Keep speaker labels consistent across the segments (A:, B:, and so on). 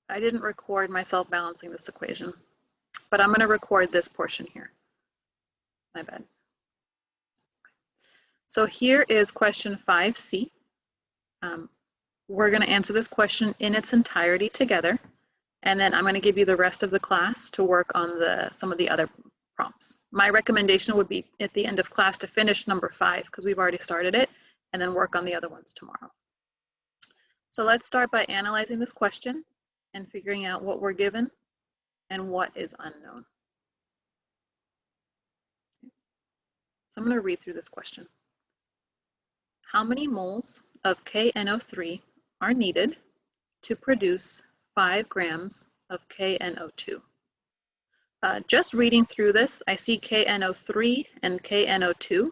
A: I didn't record myself balancing this equation, but I'm going to record this portion here. My bad. So here is question 5C. We're going to answer this question in its entirety together, and then I'm going to give you the rest of the class to work on some of the other prompts. My recommendation would be at the end of class to finish number 5 because we've already started it, and then work on the other ones tomorrow. So let's start by analyzing this question and figuring out what we're given and what is unknown. So I'm going to read through this question. How many moles of KNO3 are needed to produce 5 grams of KNO2? Just reading through this, I see KNO3 and KNO2.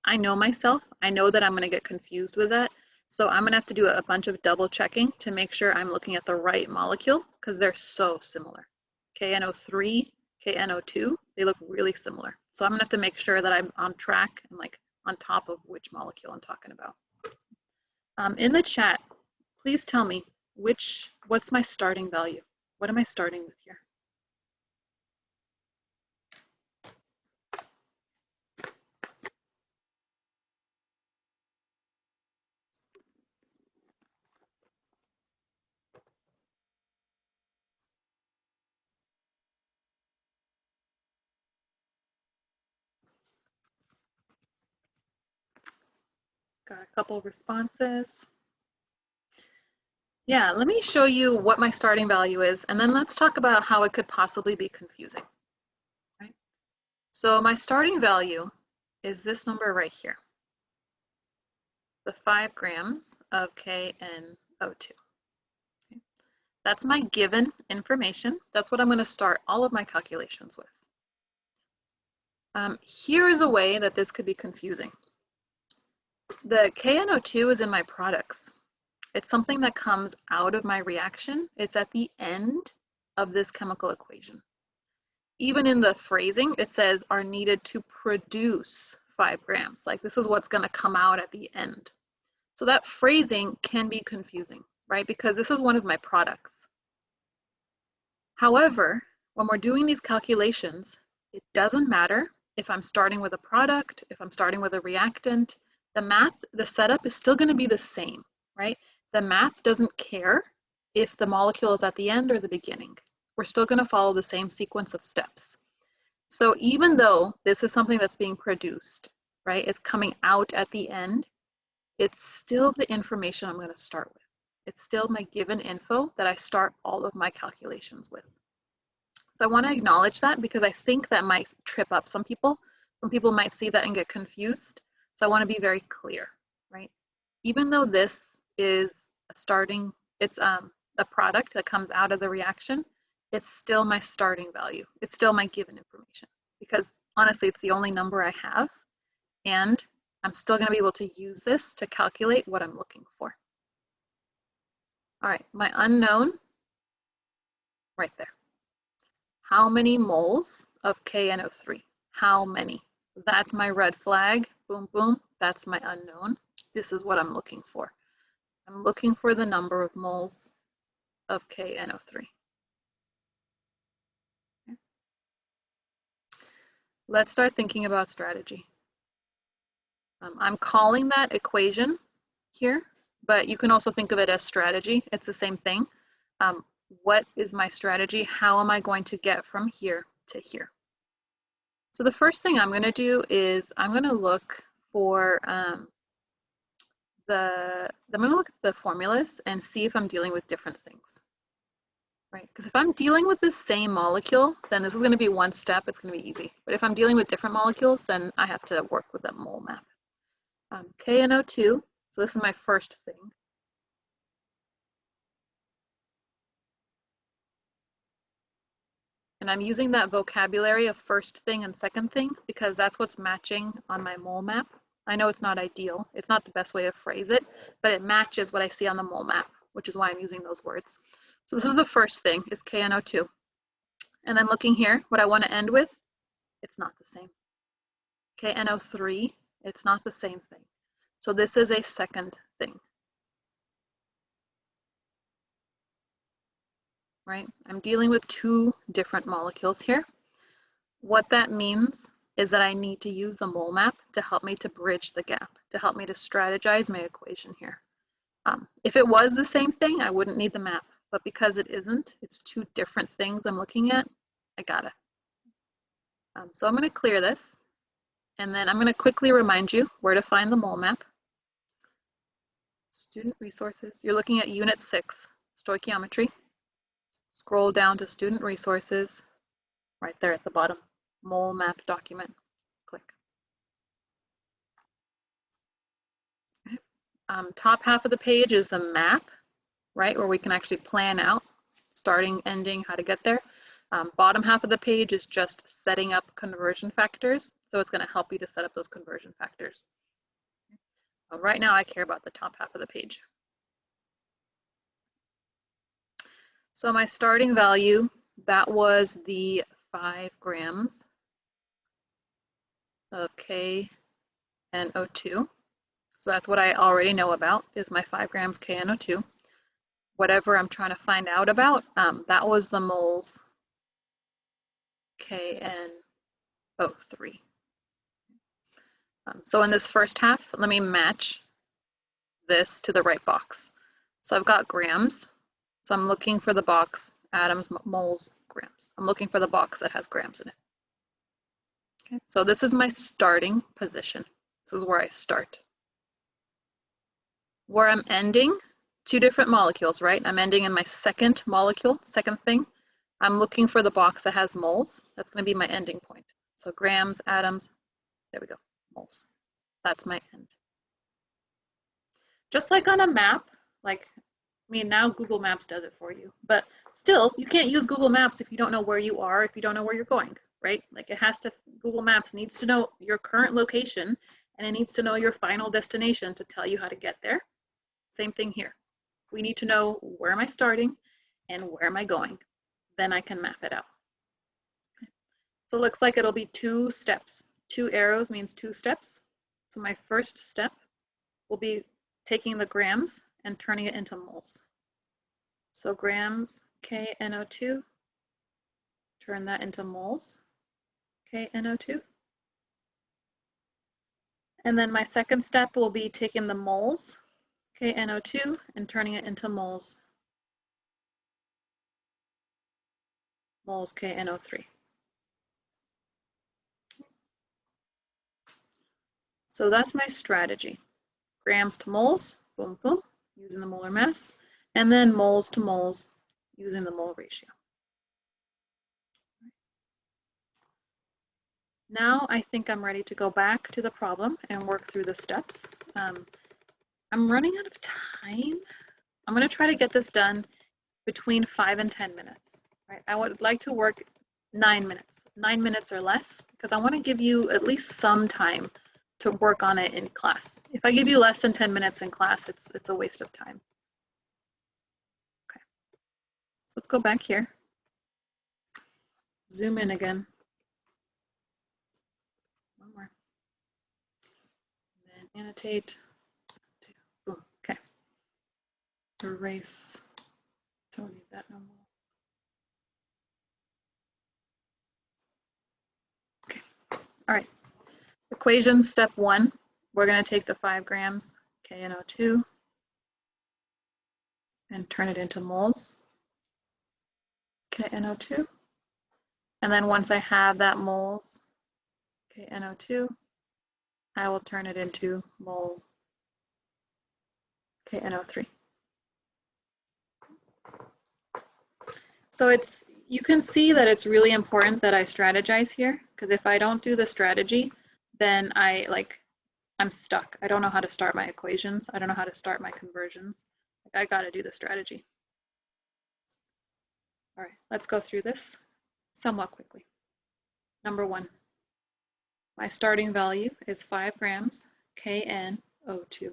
A: I know myself. I know that I'm going to get confused with that. So I'm going to have to do a bunch of double checking to make sure I'm looking at the right molecule because they're so similar. KNO3, KNO2, they look really similar. So I'm going to have to make sure that I'm on track and like on top of which molecule I'm talking about. In the chat, please tell me what's my starting value? What am I starting with here? Got a couple of responses. Yeah, let me show you what my starting value is, and then let's talk about how it could possibly be confusing. Right? So my starting value is this number right here, the 5 grams of KNO2. Okay? That's my given information. That's what I'm going to start all of my calculations with. Here is a way that this could be confusing. The KNO2 is in my products. It's something that comes out of my reaction. It's at the end of this chemical equation. Even in the phrasing, it says are needed to produce 5 grams. Like this is what's going to come out at the end. So that phrasing can be confusing, right? Because this is one of my products. However, when we're doing these calculations, it doesn't matter if I'm starting with a product, if I'm starting with a reactant, the setup is still going to be the same, right? The math doesn't care if the molecule is at the end or the beginning. We're still going to follow the same sequence of steps. So even though this is something that's being produced, right, it's coming out at the end, it's still the information I'm going to start with. It's still my given info that I start all of my calculations with. So I want to acknowledge that because I think that might trip up some people. Some people might see that and get confused. So I want to be very clear, right? Even though this is it's a product that comes out of the reaction, it's still my starting value. It's still my given information because honestly, it's the only number I have. And I'm still going to be able to use this to calculate what I'm looking for. All right, my unknown, right there. How many moles of KNO3? How many? That's my red flag. Boom, boom. That's my unknown. This is what I'm looking for. I'm looking for the number of moles of KNO3. Okay. Let's start thinking about strategy. I'm calling that equation here, but you can also think of it as strategy. It's the same thing. What is my strategy? How am I going to get from here to here? So the first thing I'm going to do is I'm going to look for the formulas and see if I'm dealing with different things, right? Because if I'm dealing with the same molecule, then this is going to be one step. It's going to be easy. But if I'm dealing with different molecules, then I have to work with that mole map. KNO2, so this is my first thing. And I'm using that vocabulary of first thing and second thing because that's what's matching on my mole map. I know it's not ideal. It's not the best way to phrase it, but it matches what I see on the mole map, which is why I'm using those words. So this is the first thing, is KNO2. And then looking here, what I want to end with, it's not the same. KNO3, it's not the same thing. So this is a second thing. right? I'm dealing with two different molecules here. What that means is that I need to use the mole map to help me to bridge the gap, to help me to strategize my equation here. If it was the same thing, I wouldn't need the map, but because it isn't, it's two different things I'm looking at, I gotta. So I'm gonna clear this, and then I'm gonna quickly remind you where to find the mole map. Student resources, you're looking at Unit 6, Stoichiometry. Scroll down to Student Resources, right there at the bottom, Mole Map Document, click. Okay. Top half of the page is the map, right, where we can actually plan out starting, ending, how to get there. Bottom half of the page is just setting up conversion factors, so it's going to help you to set up those conversion factors. Right now I care about the top half of the page. So my starting value, that was the 5 grams of KNO2. So that's what I already know about, is my 5 grams KNO2. Whatever I'm trying to find out about, that was the moles KNO3. So in this first half, let me match this to the right box. So I've got grams. So I'm looking for the box, atoms, moles, grams. I'm looking for the box that has grams in it. Okay, so this is my starting position. This is where I start. Where I'm ending, two different molecules, right? I'm ending in my second molecule, second thing. I'm looking for the box that has moles. That's going to be my ending point. So grams, atoms, there we go, moles. That's my end. Just like on a map, like, I mean, now Google Maps does it for you, but still, you can't use Google Maps if you don't know where you are, if you don't know where you're going, right? Like it has to, Google Maps needs to know your current location and it needs to know your final destination to tell you how to get there. Same thing here. We need to know where am I starting and where am I going. Then I can map it out. Okay. So it looks like it'll be 2 steps. 2 arrows means 2 steps. So my first step will be taking the grams and turning it into moles. So grams KNO2, turn that into moles KNO2. And then my second step will be taking the moles KNO2 and turning it into moles KNO3. So that's my strategy. Grams to moles, boom, boom, using the molar mass, and then moles to moles using the mole ratio. Now I think I'm ready to go back to the problem and work through the steps. I'm running out of time. I'm going to try to get this done between 5 and 10 minutes. Right? I would like to work 9 minutes, 9 minutes or less, because I want to give you at least some time to work on it in class. If I give you less than 10 minutes in class, it's a waste of time. Okay, so let's go back here. Zoom in again. One more. And then annotate. Boom. Okay. Erase. Don't need that no more. Okay. All right. Equation step 1. We're going to take the 5 grams KNO2 and turn it into moles KNO2. And then once I have that moles KNO2, I will turn it into mole KNO3. So you can see that it's really important that I strategize here, because if I don't do the strategy, then I'm stuck. I don't know how to start my equations. I don't know how to start my conversions. I got to do the strategy. All right, let's go through this somewhat quickly. Number 1, my starting value is 5 grams KNO2.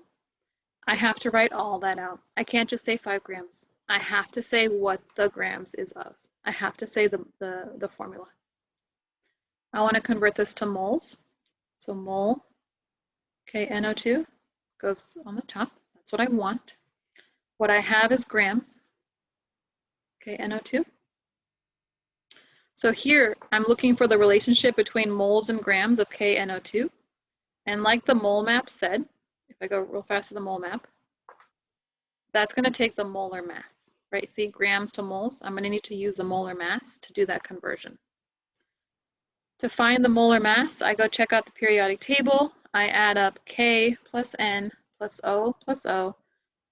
A: I have to write all that out. I can't just say 5 grams. I have to say what the grams is of. I have to say the formula. I want to convert this to moles. So mole KNO2 goes on the top. That's what I want. What I have is grams KNO2. So here I'm looking for the relationship between moles and grams of KNO2. And like the mole map said, if I go real fast to the mole map, that's going to take the molar mass, right? See, grams to moles. I'm going to need to use the molar mass to do that conversion. To find the molar mass, I go check out the periodic table. I add up K plus N plus O plus O.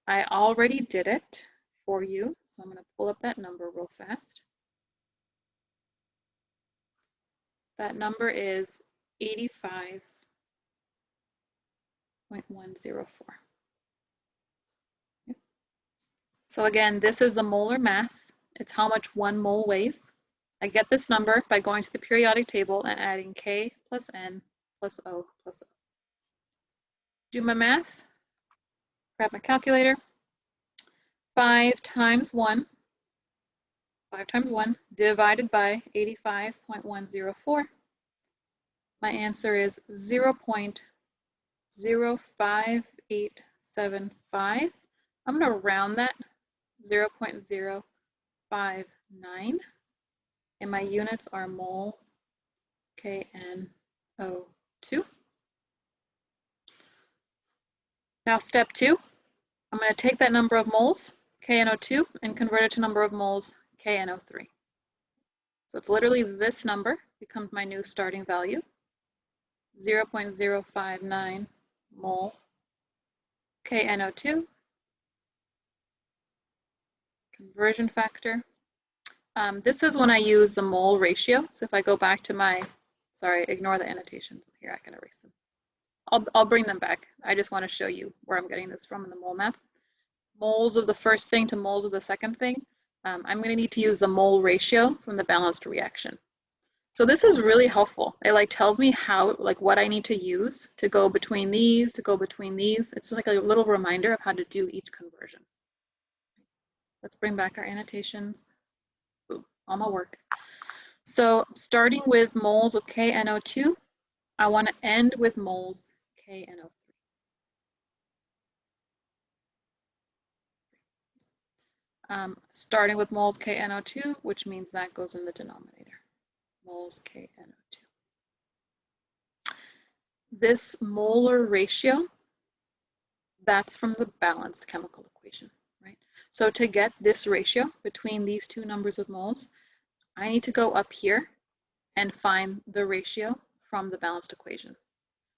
A: I already did it for you, so I'm going to pull up that number real fast. That number is 85.104. So again, this is the molar mass. It's how much one mole weighs. I get this number by going to the periodic table and adding K plus N plus O plus O. Do my math, grab my calculator. 5 times 1 divided by 85.104. My answer is 0.05875. I'm going to round that 0.059, and my units are mole KNO2. Now step 2, I'm going to take that number of moles, KNO2, and convert it to number of moles, KNO3. So it's literally this number becomes my new starting value, 0.059 mole KNO2. Conversion factor. This is when I use the mole ratio. So if I go back to my, sorry, ignore the annotations. Here, I can erase them. I'll bring them back. I just want to show you where I'm getting this from in the mole map. Moles of the first thing to moles of the second thing. I'm going to need to use the mole ratio from the balanced reaction. So this is really helpful. It tells me how, what I need to use to go between these, It's like a little reminder of how to do each conversion. Let's bring back our annotations. Ooh, all my work. So starting with moles of KNO2, I want to end with moles KNO3. Starting with moles KNO2, which means that goes in the denominator. Moles KNO2. This molar ratio, that's from the balanced chemical equation, right? So to get this ratio between these two numbers of moles, I need to go up here and find the ratio from the balanced equation.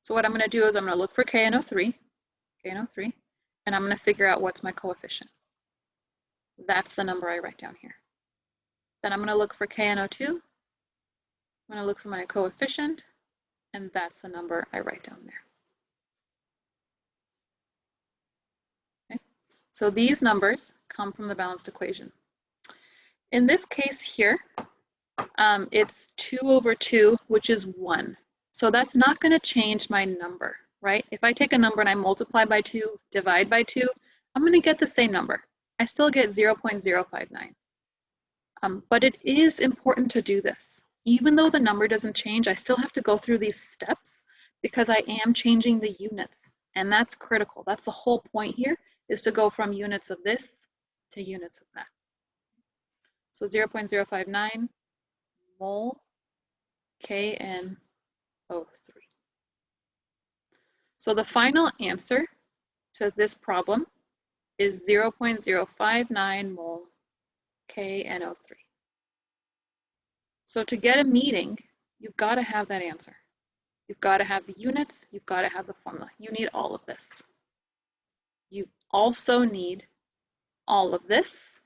A: So what I'm going to do is I'm going to look for KNO3, and I'm going to figure out what's my coefficient. That's the number I write down here. Then I'm going to look for KNO2. I'm going to look for my coefficient, and that's the number I write down there. Okay. So these numbers come from the balanced equation. In this case here, it's 2 over 2, which is 1. So that's not going to change my number, right? If I take a number and I multiply by 2, divide by 2, I'm going to get the same number. I still get 0.059. But it is important to do this. Even though the number doesn't change, I still have to go through these steps because I am changing the units. And that's critical. That's the whole point here, is to go from units of this to units of that. So 0.059 mole KNO3. So the final answer to this problem is 0.059 mole KNO3. So to get a meeting, you've got to have that answer. You've got to have the units, you've got to have the formula. You need all of this. You also need all of this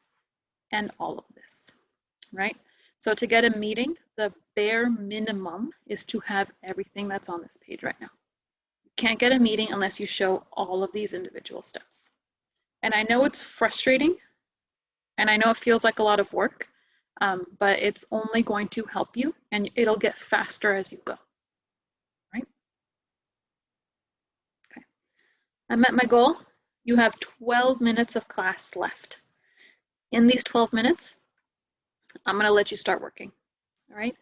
A: and all of this, right? So to get a meeting, the bare minimum is to have everything that's on this page right now. You can't get a meeting unless you show all of these individual steps. And I know it's frustrating, and I know it feels like a lot of work, but it's only going to help you, and it'll get faster as you go, right? Okay, I met my goal. You have 12 minutes of class left. In these 12 minutes, I'm going to let you start working, all right?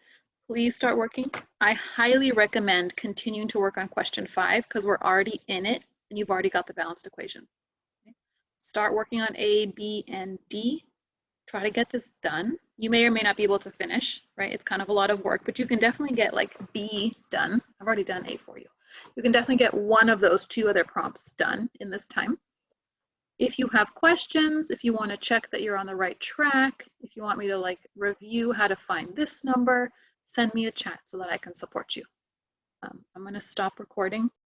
A: Please start working. I highly recommend continuing to work on question 5 because we're already in it and you've already got the balanced equation. Okay? Start working on A, B, and D. Try to get this done. You may or may not be able to finish, right? It's kind of a lot of work, but you can definitely get like B done. I've already done A for you. You can definitely get one of those 2 other prompts done in this time. If you have questions, if you want to check that you're on the right track, if you want me to like review how to find this number, send me a chat so that I can support you. I'm going to stop recording